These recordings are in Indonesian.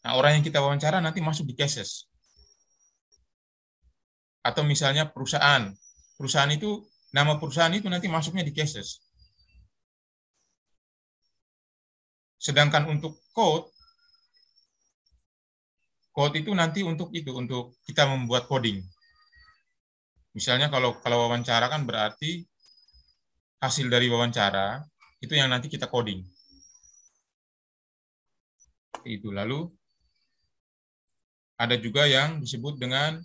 Nah, orang yang kita wawancara nanti masuk di cases. Atau misalnya perusahaan. Perusahaan itu, nama perusahaan itu nanti masuknya di cases. Sedangkan untuk code itu nanti untuk kita membuat coding. Misalnya kalau wawancara kan berarti hasil dari wawancara itu yang nanti kita coding. Itu lalu ada juga yang disebut dengan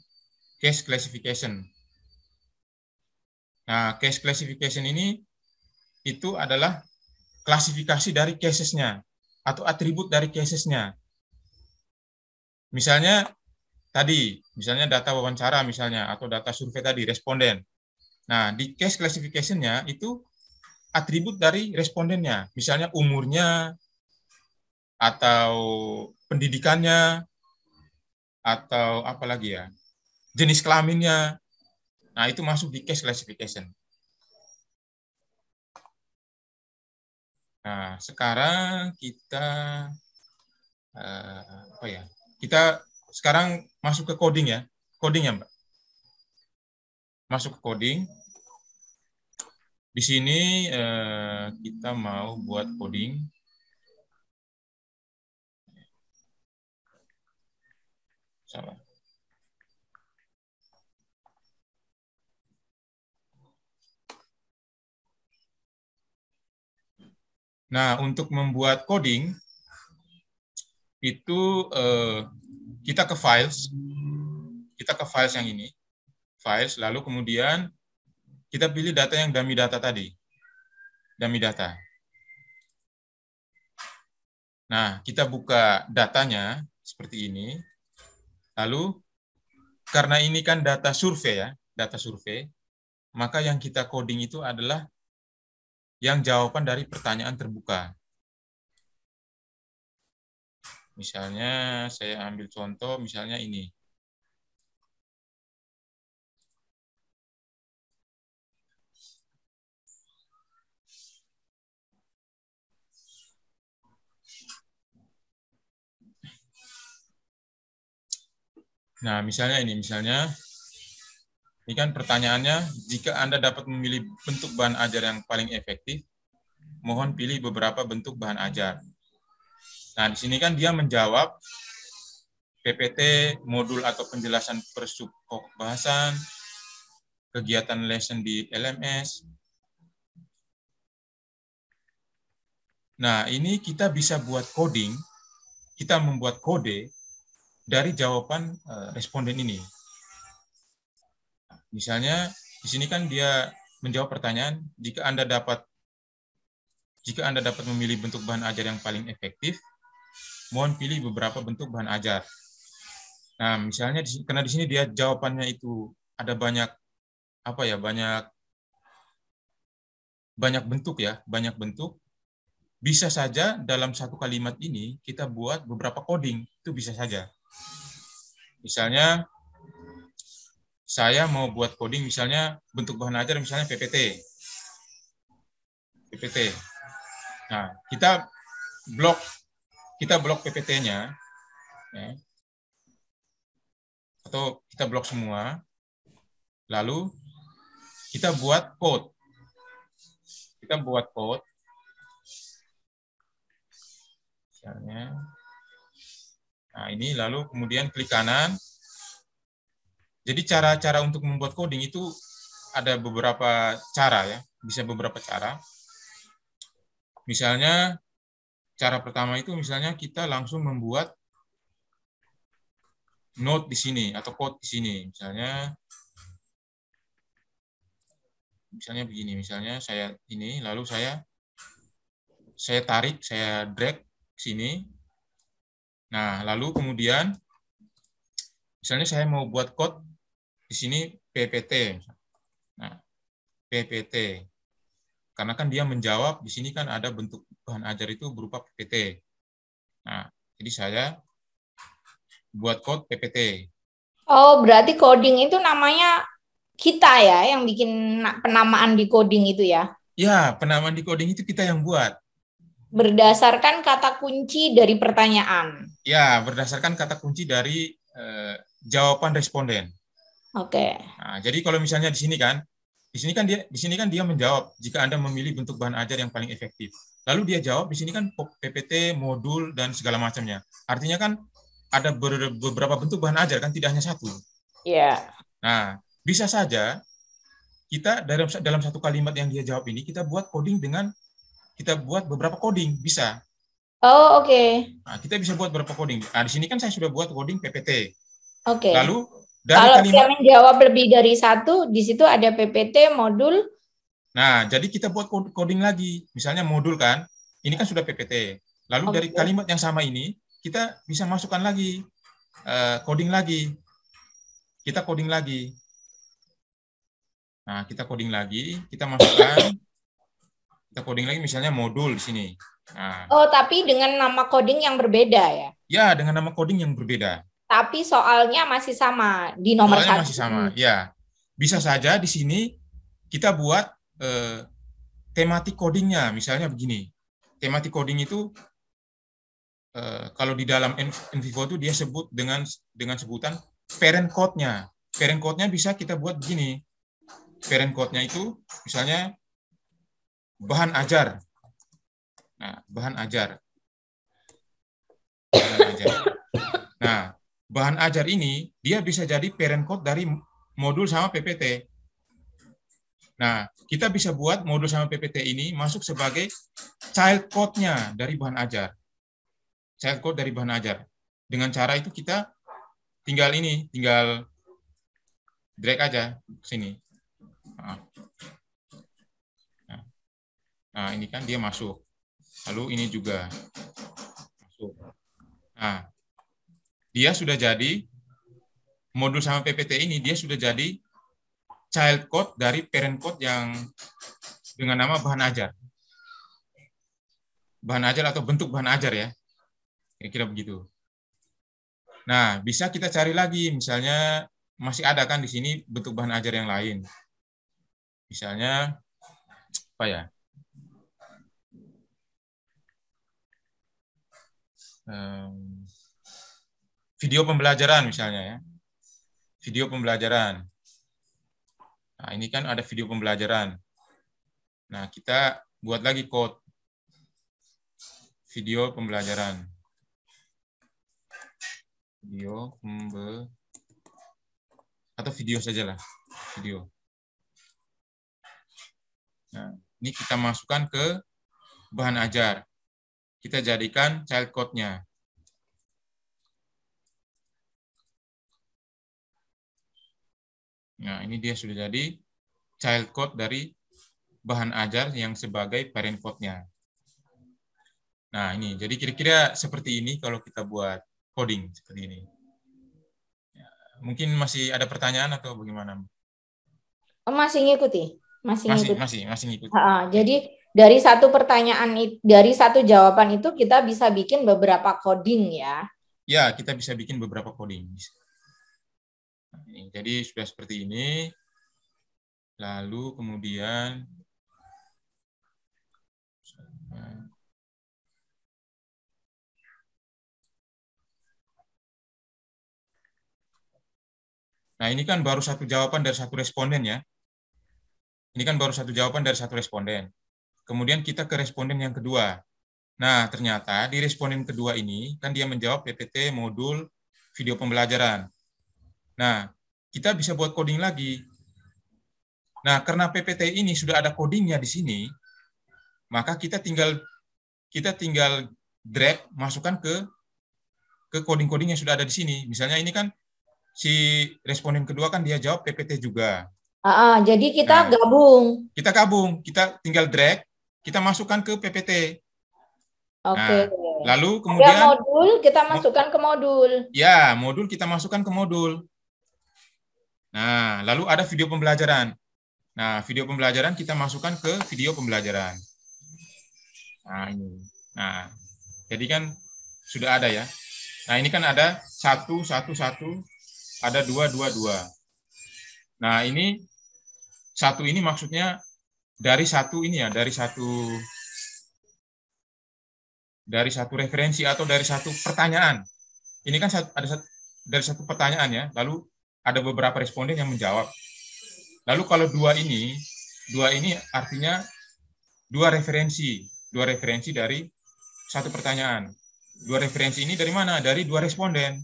case classification. Nah, case classification ini itu adalah klasifikasi dari casesnya atau atribut dari casesnya. Misalnya data wawancara misalnya atau data survei tadi responden. Nah, di case classification-nya itu atribut dari respondennya, misalnya umurnya atau pendidikannya atau apa lagi ya, jenis kelaminnya. Nah, itu masuk di case classification. Nah, sekarang kita Kita sekarang masuk ke coding ya. Coding ya, Mbak. Masuk ke coding. Di sini kita mau buat coding. Salah. Nah, untuk membuat coding itu kita ke files yang ini, files, lalu kemudian kita pilih data yang dummy data tadi, dummy data. Nah, kita buka datanya seperti ini, lalu karena ini kan data survei ya, data survei, maka yang kita coding itu adalah yang jawaban dari pertanyaan terbuka. Misalnya saya ambil contoh, misalnya ini. Nah, misalnya ini kan pertanyaannya, jika Anda dapat memilih bentuk bahan ajar yang paling efektif, mohon pilih beberapa bentuk bahan ajar. Nah, di sini kan dia menjawab PPT, modul atau penjelasan persub pokok bahasan, kegiatan lesson di LMS. Nah, ini kita bisa buat coding, kita membuat kode dari jawaban responden ini. Misalnya, di sini kan dia menjawab pertanyaan, jika Anda dapat memilih bentuk bahan ajar yang paling efektif, mohon pilih beberapa bentuk bahan ajar. Nah, misalnya karena di sini dia jawabannya itu ada banyak banyak bentuk. Bisa saja dalam satu kalimat ini kita buat beberapa coding, itu bisa saja. Misalnya saya mau buat coding, misalnya bentuk bahan ajar misalnya PPT. Nah, kita blok PPT-nya, ya, atau kita blok semua, lalu kita buat code. Misalnya, nah ini lalu kemudian klik kanan. Jadi cara-cara untuk membuat coding itu ada beberapa cara ya, bisa beberapa cara. Misalnya cara pertama itu misalnya kita langsung membuat note di sini atau code di sini. Misalnya begini, misalnya saya ini lalu saya tarik, saya drag ke sini. Nah, lalu kemudian misalnya saya mau buat code di sini PPT. Nah, PPT. Karena kan dia menjawab di sini kan ada bentuk bahan ajar itu berupa PPT. Nah, jadi saya buat code PPT. Oh, berarti coding itu namanya kita ya yang bikin penamaan di coding itu ya? Ya, penamaan di coding itu kita yang buat. Berdasarkan kata kunci dari pertanyaan. Ya, berdasarkan kata kunci dari jawaban responden. Oke. Nah, jadi kalau misalnya di sini kan dia menjawab jika Anda memilih bentuk bahan ajar yang paling efektif. Lalu dia jawab di sini kan PPT, modul dan segala macamnya. Artinya kan ada beberapa bentuk bahan ajar kan, tidak hanya satu. Ya. Nah, bisa saja kita dalam satu kalimat yang dia jawab ini kita buat beberapa coding, bisa. Oh, oke. Nah, kita bisa buat beberapa coding. Nah, di sini kan saya sudah buat coding PPT. Oke. Lalu dari Kalau dia kalimat, menjawab lebih dari satu, di situ ada PPT, modul. nah jadi kita buat coding lagi. Misalnya modul kan, ini kan sudah PPT. Lalu dari Oke. kalimat yang sama ini, kita bisa masukkan lagi, coding lagi. Kita coding lagi. Nah, kita coding lagi, kita coding lagi misalnya modul di sini. Nah, Oh, tapi dengan nama coding yang berbeda ya. ya dengan nama coding yang berbeda. Tapi soalnya masih sama di nomor Soalnya satu masih sama. ini. Ya, bisa saja di sini kita buat tematik codingnya. Misalnya begini, tematik coding itu kalau di dalam NVivo itu dia sebut dengan sebutan parent code-nya. Parent code-nya bisa kita buat begini. Parent code-nya itu misalnya bahan ajar. Nah, bahan ajar. Bahan ajar. Nah, bahan ajar ini dia bisa jadi parent code dari modul sama PPT. Nah, kita bisa buat modul sama PPT ini masuk sebagai child code-nya dari bahan ajar. Child code dari bahan ajar. Dengan cara itu kita tinggal drag aja ke sini. Nah, ini kan dia masuk. Lalu ini juga masuk. Nah, dia sudah jadi modul sama PPT ini, dia sudah jadi child code dari parent code yang dengan nama bahan ajar. Bahan ajar atau bentuk bahan ajar ya. Kira-kira begitu. Nah, bisa kita cari lagi, misalnya masih ada kan di sini bentuk bahan ajar yang lain. Misalnya, apa ya? Video pembelajaran misalnya ya. Video pembelajaran. Nah, ini kan ada video pembelajaran. Nah, kita buat lagi code video pembelajaran. Atau video sajalah, video. Nah, ini kita masukkan ke bahan ajar. Kita jadikan child code-nya. Nah, ini dia sudah jadi child code dari bahan ajar yang sebagai parent code-nya. Nah, ini. Jadi kira-kira seperti ini kalau kita buat coding seperti ini. Mungkin masih ada pertanyaan atau bagaimana? Oh, masih ngikuti. Masih ngikuti. Masih ngikuti. Jadi dari satu pertanyaan dari satu jawaban itu kita bisa bikin beberapa coding ya. Ya, kita bisa bikin beberapa coding. Jadi sudah seperti ini. Lalu kemudian nah, ini kan baru satu jawaban dari satu responden ya. Ini kan baru satu jawaban dari satu responden. Kemudian kita ke responden yang kedua. Nah, ternyata di responden kedua ini kan dia menjawab PPT modul video pembelajaran. Nah, kita bisa buat coding lagi. Nah, karena PPT ini sudah ada codingnya di sini, maka kita tinggal drag masukkan ke coding-coding yang sudah ada di sini. Misalnya ini kan si responden kedua kan dia jawab PPT juga. Jadi kita gabung. Kita gabung, kita tinggal drag, kita masukkan ke PPT. Oke. Nah, lalu kemudian ada modul kita masukkan ke modul. Ya, modul kita masukkan ke modul. Nah, lalu ada video pembelajaran. Nah, video pembelajaran kita masukkan ke video pembelajaran. Nah, ini. Nah, jadi kan sudah ada ya. Nah, ini kan ada 1, 1, 1, ada 2, 2, 2. Nah, ini 1 ini maksudnya dari satu ini ya, dari satu dari satu referensi atau dari satu pertanyaan. Ini kan dari satu pertanyaan ya, lalu ada beberapa responden yang menjawab. Lalu kalau dua ini artinya dua referensi dari satu pertanyaan. Dua referensi ini dari mana? Dari dua responden.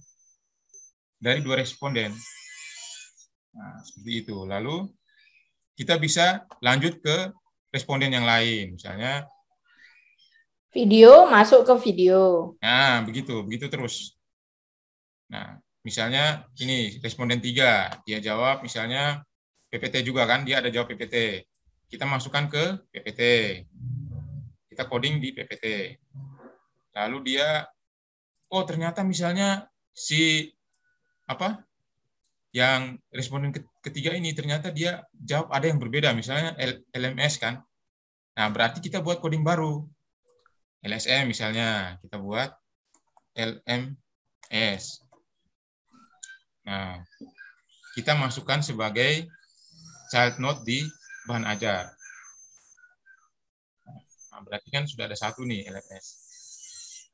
Nah, seperti itu. Lalu kita bisa lanjut ke responden yang lain, misalnya video masuk ke video. nah, begitu terus. Nah, misalnya ini responden 3, dia jawab misalnya PPT juga kan, dia ada jawab PPT. Kita masukkan ke PPT. Kita coding di PPT. Lalu dia, oh ternyata misalnya yang responden ketiga ini ternyata dia jawab ada yang berbeda, misalnya LMS kan. Nah, berarti kita buat coding baru. LSM misalnya, kita buat LMS. Nah, kita masukkan sebagai child node di bahan ajar. Nah, berarti kan sudah ada satu nih LMS.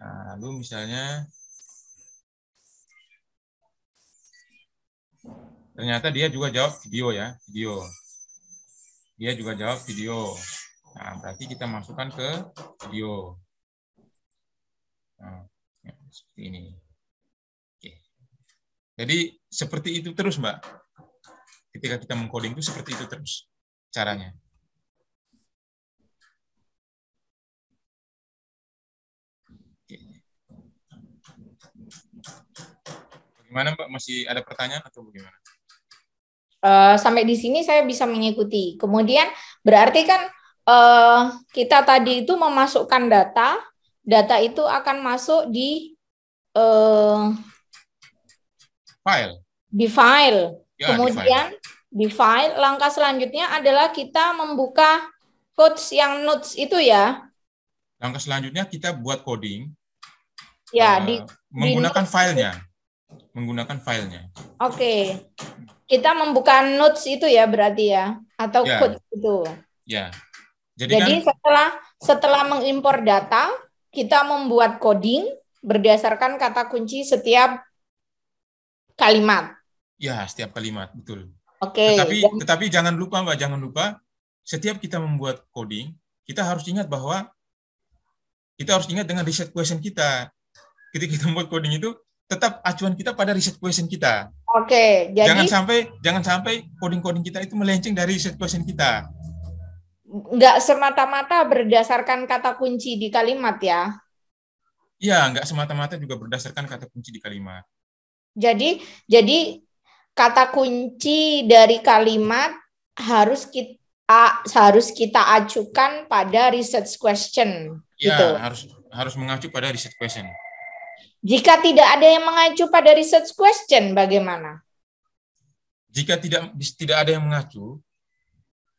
Nah, lalu misalnya ternyata dia juga jawab video ya, video. Dia juga jawab video. Nah, berarti kita masukkan ke video. Nah, ya, seperti ini. Oke. Jadi seperti itu terus, Mbak. Ketika kita mengcoding itu seperti itu terus caranya. Oke. Bagaimana, Mbak? Masih ada pertanyaan atau bagaimana? Sampai di sini saya bisa mengikuti. Kemudian berarti kan kita tadi itu memasukkan data itu akan masuk di file. Di file. Ya, kemudian di file langkah selanjutnya adalah kita membuka codes yang notes itu ya. Langkah selanjutnya kita buat coding. Ya, menggunakan filenya. Menggunakan filenya. Oke. Kita membuka notes itu ya berarti ya, atau ya. code itu. Ya. Jadi setelah mengimpor data, kita membuat coding berdasarkan kata kunci setiap kalimat. Ya, setiap kalimat, betul. Oke. Tetapi jangan lupa, Mbak, setiap kita membuat coding, kita harus ingat dengan reset question kita. Ketika kita membuat coding itu, tetap acuan kita pada reset question kita. Oke, jadi jangan sampai coding kita itu melenceng dari reset question kita. Nggak semata-mata berdasarkan kata kunci di kalimat ya? Iya, nggak semata-mata juga berdasarkan kata kunci di kalimat. Jadi kata kunci dari kalimat harus kita acukan pada research question. Ya, gitu. harus mengacu pada research question. Jika tidak ada yang mengacu pada research question, bagaimana? Jika tidak ada yang mengacu,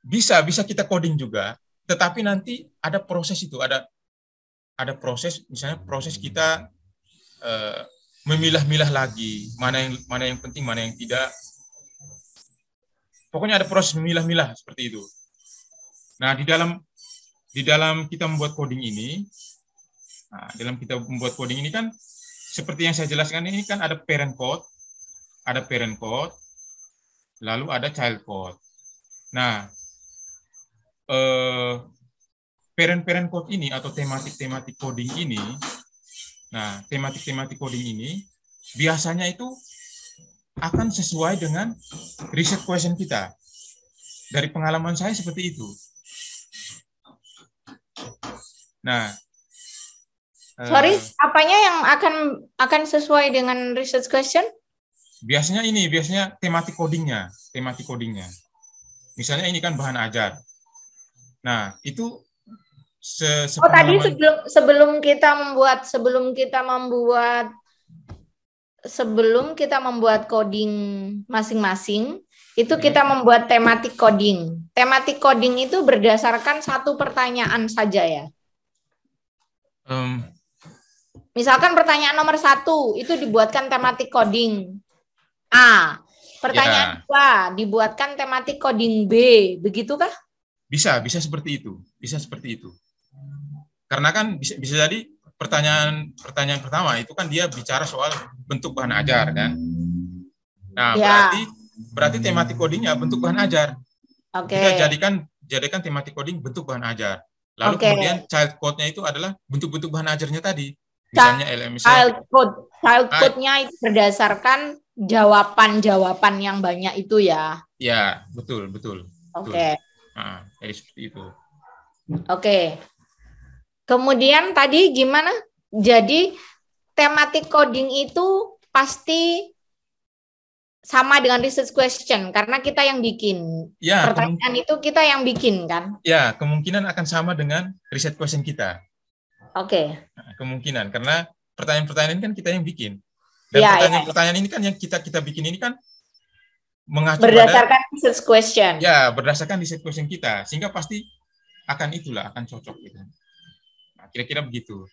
bisa kita coding juga, tetapi nanti ada proses itu, ada proses, misalnya proses kita memilah-milah lagi mana yang penting, mana yang tidak. Pokoknya ada proses memilah-milah seperti itu. Nah, di dalam kita membuat coding ini, kan seperti yang saya jelaskan ini kan ada parent code, lalu ada child code. Nah, parent code ini atau tematik coding ini, tematik coding ini biasanya itu akan sesuai dengan research question kita. Dari pengalaman saya seperti itu. Nah, sorry, apanya yang akan sesuai dengan research question? Biasanya tematik codingnya. Misalnya ini kan bahan ajar. Nah, itu tadi sebelum kita membuat coding masing-masing, itu kita membuat tematik coding. Tematik coding itu berdasarkan satu pertanyaan saja ya. Misalkan pertanyaan nomor 1 itu dibuatkan tematik coding A. Pertanyaan 2 dibuatkan tematik coding B, begitukah? Bisa seperti itu. Karena kan bisa jadi pertanyaan pertama itu kan dia bicara soal bentuk bahan ajar kan. Nah, Ya. berarti tematik codingnya bentuk bahan ajar. Oke. Kita jadikan tematik coding bentuk bahan ajar. Lalu kemudian child code-nya itu adalah bentuk-bentuk bahan ajarnya tadi. Misalnya LMC. Child code-nya itu berdasarkan jawaban-jawaban yang banyak itu ya. Ya, betul. Oke. Nah, jadi seperti itu. Oke. Kemudian tadi gimana? Jadi tematik coding itu pasti sama dengan research question karena kita yang bikin. Ya, pertanyaan itu kita yang bikin kan? Ya, kemungkinan akan sama dengan riset question kita. Oke. Nah, kemungkinan karena pertanyaan-pertanyaan ini kan kita yang bikin. Dan pertanyaan-pertanyaan ini kan yang kita bikin ini kan mengacu berdasarkan research question. Ya, berdasarkan research question kita, sehingga pasti akan cocok gitu. Nah, kira-kira begitu.